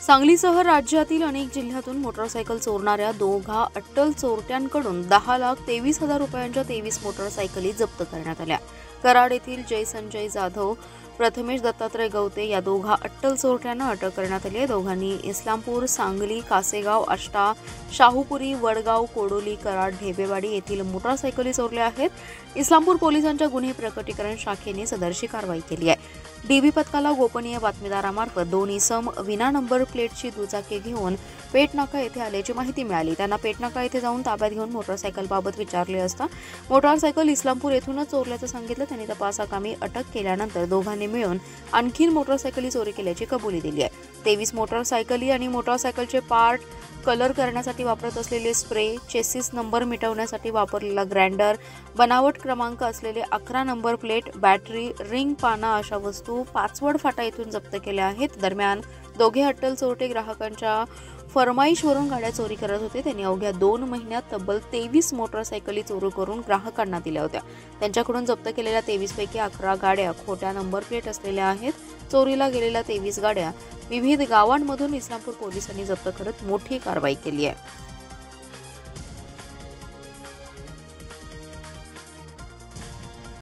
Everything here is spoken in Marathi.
सांगलीसह राज्यातील अनेक जिल्ह्यातून मोटारसायकल चोरणाऱ्या दोघा अट्टल चोरट्यांकडून 10,23,000 रुपयांच्या 23 मोटारसायकली जप्त करण्यात आल्या। कराड येथील जय संजय जाधव, प्रथमेश दत्तात्रय गवते या दोघा अट्टल चोरट्यांना अटक करण्यात आली आहे। दोघांनी इस्लामपूर, सांगली, कासेगाव, आष्टा, शाहूपुरी, वडगाव, कोडोली, कराड, ढेबेवाडी येथील मोटारसायकली चोरल्या आहेत। इस्लामपूर पोलिसांच्या गुन्हे प्रकटीकरण शाखेने सदरची कारवाई केली आहे। डीबी पथकाला गोपनीय बातमीदारामार्फत दोन इसम विना नंबर प्लेटची दुचाकी घेऊन पेटनाका येथे आल्याची माहिती मिळाली। त्यांना पेटनाका येथे जाऊन ताब्यात घेऊन मोटारसायकलबाबत विचारले असता मोटारसायकल इस्लामपूर येथूनच चोरल्याचं सांगितलं। त्यांनी तपासाकामी अटक केल्यानंतर दोघांनी मिळून आणखी मोटारसायकली चोरी केल्याची कबुली दिली आहे। 23 मोटारसायकली आणि मोटारसायकलचे पार्ट, कलर करण्यासाठी वापरत असलेले स्प्रे, चेसिस नंबर मिटवण्यासाठी वापरलेला ग्राइंडर, बनावट क्रमांक असलेले 11 नंबर प्लेट, बॅटरी, रिंग, पाना अशा वस्तू पाचवड फाटा येथून जप्त केल्या आहेत। दरम्यान दोघे अट्टल चोरटे ग्राहकांच्या फरमाईशवरून गाड्या चोरी करत होते। त्यांनी अवघ्या 2 महिन्यात तब्बल 23 मोटारसायकली चोरी करून ग्राहकांना दिल्या होत्या। त्यांच्याकडून जप्त केलेल्या 23 पैकी 11 गाड्या खोट्या नंबर प्लेट असलेल्या आहेत। चोरीला गेलेल्या 23 गाड्या विविध गावांमधून इस्लामपूर पोलिसांनी जप्त करत मोठी कारवाई केली आहे।